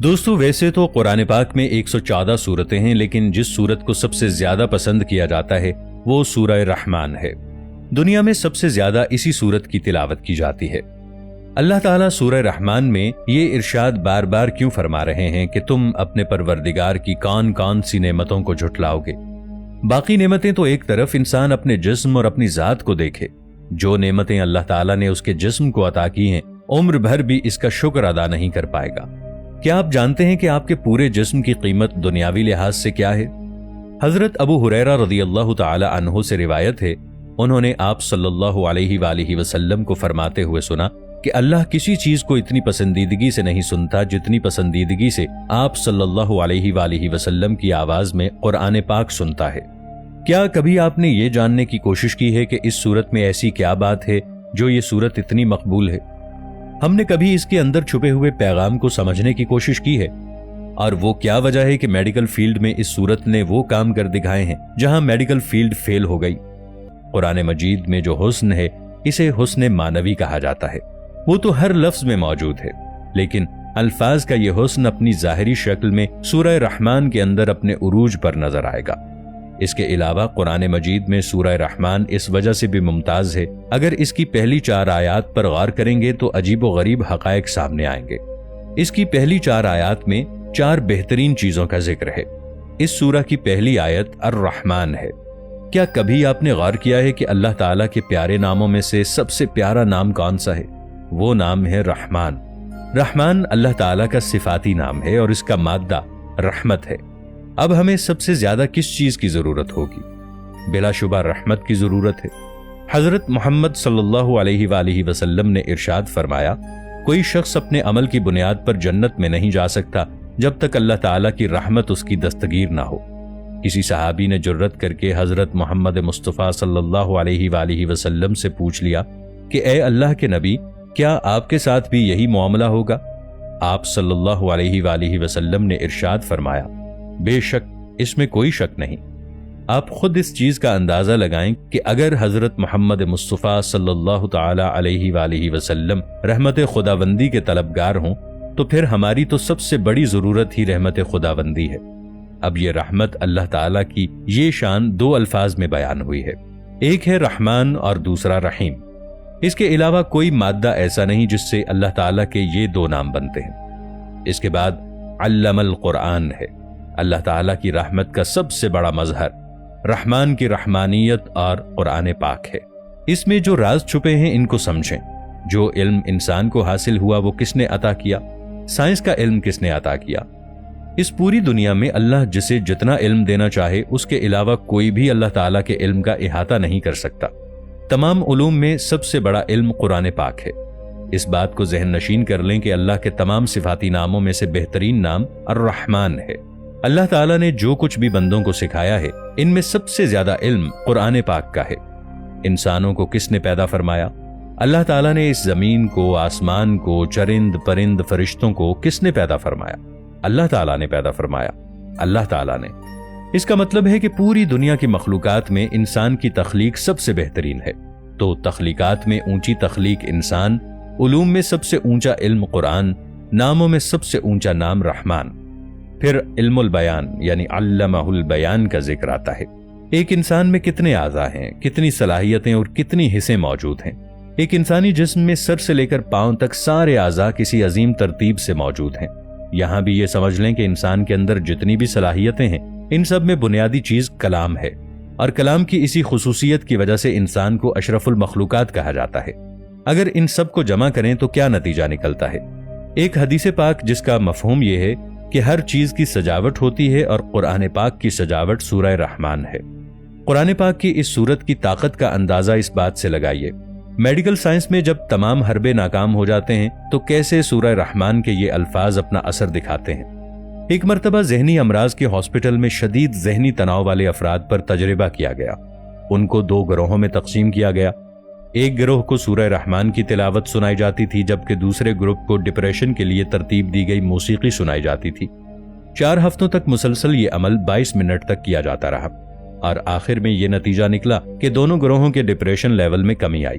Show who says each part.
Speaker 1: دوستو ویسے تو قرآن پاک میں 114 سورتیں ہیں، لیکن جس سورت کو سب سے زیادہ پسند کیا جاتا ہے وہ سورہ رحمان ہے۔ دنیا میں سب سے زیادہ اسی سورت کی تلاوت کی جاتی ہے۔ اللہ تعالیٰ سورہ رحمان میں یہ ارشاد بار بار کیوں فرما رہے ہیں کہ تم اپنے پروردگار کی کون کون سی نعمتوں کو جھٹلاؤ گے؟ باقی نعمتیں تو ایک طرف، انسان اپنے جسم اور اپنی ذات کو دیکھے۔ جو نعمتیں اللہ تعالیٰ نے اس کے جسم کو عطا کی ہیں، عمر بھر بھی اس کا شکر ادا نہیں کر پائے گا۔ کیا آپ جانتے ہیں کہ آپ کے پورے جسم کی قیمت دنیاوی لحاظ سے کیا ہے؟ حضرت ابو ہریرہ رضی اللہ تعالی عنہ سے روایت ہے، انہوں نے آپ صلی اللہ علیہ وآلہ وسلم کو فرماتے ہوئے سنا کہ اللہ کسی چیز کو اتنی پسندیدگی سے نہیں سنتا جتنی پسندیدگی سے آپ صلی اللہ علیہ وآلہ وسلم کی آواز میں قرآن پاک سنتا ہے۔ کیا کبھی آپ نے یہ جاننے کی کوشش کی ہے کہ اس سورت میں ایسی کیا بات ہے جو یہ سورت اتنی مقبول ہے؟ ہم نے کبھی اس کے اندر چھپے ہوئے پیغام کو سمجھنے کی کوشش کی ہے؟ اور وہ کیا وجہ ہے کہ میڈیکل فیلڈ میں اس سورت نے وہ کام کر دکھائے ہیں جہاں میڈیکل فیلڈ فیل ہو گئی؟ قرآن مجید میں جو حسن ہے اسے حسن معنوی کہا جاتا ہے۔ وہ تو ہر لفظ میں موجود ہے، لیکن الفاظ کا یہ حسن اپنی ظاہری شکل میں سورہ رحمان کے اندر اپنے عروج پر نظر آئے گا۔ اس کے علاوہ قرآن مجید میں سورہ رحمان اس وجہ سے بھی ممتاز ہے، اگر اس کی پہلی 4 آیات پر غور کریں گے تو عجیب و غریب حقائق سامنے آئیں گے۔ اس کی پہلی 4 آیات میں 4 بہترین چیزوں کا ذکر ہے۔ اس سورہ کی پہلی آیت الرحمن ہے۔ کیا کبھی آپ نے غور کیا ہے کہ اللہ تعالیٰ کے پیارے ناموں میں سے سب سے پیارا نام کون سا ہے؟ وہ نام ہے رحمان۔ رحمان اللہ تعالیٰ کا صفاتی نام ہے اور اس کا مادہ رحمت ہے۔ اب ہمیں سب سے زیادہ کس چیز کی ضرورت ہوگی؟ بلا شبہ رحمت کی ضرورت ہے۔ حضرت محمد صلی اللہ علیہ وآلہ وسلم نے ارشاد فرمایا، کوئی شخص اپنے عمل کی بنیاد پر جنت میں نہیں جا سکتا جب تک اللہ تعالیٰ کی رحمت اس کی دستگیر نہ ہو۔ کسی صحابی نے جرت کر کے حضرت محمد مصطفیٰ صلی اللہ علیہ وآلہ وسلم سے پوچھ لیا کہ اے اللہ کے نبی، کیا آپ کے ساتھ بھی یہی معاملہ ہوگا؟ آپ صلی اللہ علیہ وآلہ وسلم نے ارشاد فرمایا، بے شک اس میں کوئی شک نہیں۔ آپ خود اس چیز کا اندازہ لگائیں کہ اگر حضرت محمد مصطفیٰ صلی اللہ تعالی علیہ وآلہ وسلم رحمت خداوندی کے طلبگار ہوں تو پھر ہماری تو سب سے بڑی ضرورت ہی رحمت خداوندی ہے۔ اب یہ رحمت اللہ تعالیٰ کی یہ شان 2 الفاظ میں بیان ہوئی ہے، ایک ہے رحمان اور دوسرا رحیم۔ اس کے علاوہ کوئی مادہ ایسا نہیں جس سے اللہ تعالیٰ کے یہ 2 نام بنتے ہیں۔ اس کے بعد علم القرآن ہے۔ اللہ تعالیٰ کی رحمت کا سب سے بڑا مظہر رحمان کی رحمانیت اور قرآن پاک ہے۔ اس میں جو راز چھپے ہیں ان کو سمجھیں۔ جو علم انسان کو حاصل ہوا وہ کس نے عطا کیا؟ سائنس کا علم کس نے عطا کیا؟ اس پوری دنیا میں اللہ جسے جتنا علم دینا چاہے اس کے علاوہ کوئی بھی اللہ تعالیٰ کے علم کا احاطہ نہیں کر سکتا۔ تمام علوم میں سب سے بڑا علم قرآن پاک ہے۔ اس بات کو ذہن نشین کر لیں کہ اللہ کے تمام صفاتی ناموں میں سے بہترین نام الرحمن ہے۔ اللہ تعالیٰ نے جو کچھ بھی بندوں کو سکھایا ہے ان میں سب سے زیادہ علم قرآن پاک کا ہے۔ انسانوں کو کس نے پیدا فرمایا؟ اللہ تعالیٰ نے اس زمین کو، آسمان کو، چرند پرند فرشتوں کو کس نے پیدا فرمایا؟ اللہ تعالیٰ نے پیدا فرمایا۔ اللہ تعالیٰ نے۔ اس کا مطلب ہے کہ پوری دنیا کی مخلوقات میں انسان کی تخلیق سب سے بہترین ہے۔ تو تخلیقات میں اونچی تخلیق انسان، علوم میں سب سے اونچا علم قرآن، ناموں میں سب سے اونچا نام رحمان۔ پھر علم البیان یعنی علمہ البیان کا ذکر آتا ہے۔ ایک انسان میں کتنے اعضاء ہیں، کتنی صلاحیتیں اور کتنی حصے موجود ہیں؟ ایک انسانی جسم میں سر سے لے کر پاؤں تک سارے اعضاء کسی عظیم ترتیب سے موجود ہیں۔ یہاں بھی یہ سمجھ لیں کہ انسان کے اندر جتنی بھی صلاحیتیں ہیں ان سب میں بنیادی چیز کلام ہے، اور کلام کی اسی خصوصیت کی وجہ سے انسان کو اشرف المخلوقات کہا جاتا ہے۔ اگر ان سب کو جمع کریں تو کیا نتیجہ نکلتا ہے؟ ایک حدیث پاک جس کا مفہوم یہ ہے کہ ہر چیز کی سجاوٹ ہوتی ہے، اور قرآن پاک کی سجاوٹ سورہ رحمان ہے۔ قرآن پاک کی اس سورت کی طاقت کا اندازہ اس بات سے لگائیے، میڈیکل سائنس میں جب تمام حربے ناکام ہو جاتے ہیں تو کیسے سورہ رحمان کے یہ الفاظ اپنا اثر دکھاتے ہیں۔ ایک مرتبہ ذہنی امراض کے ہاسپٹل میں شدید ذہنی تناؤ والے افراد پر تجربہ کیا گیا۔ ان کو 2 گروہوں میں تقسیم کیا گیا۔ ایک گروہ کو سورہ رحمان کی تلاوت سنائی جاتی تھی، جبکہ دوسرے گروپ کو ڈپریشن کے لیے ترتیب دی گئی موسیقی سنائی جاتی تھی۔ 4 ہفتوں تک مسلسل یہ عمل 22 منٹ تک کیا جاتا رہا، اور آخر میں یہ نتیجہ نکلا کہ دونوں گروہوں کے ڈپریشن لیول میں کمی آئی۔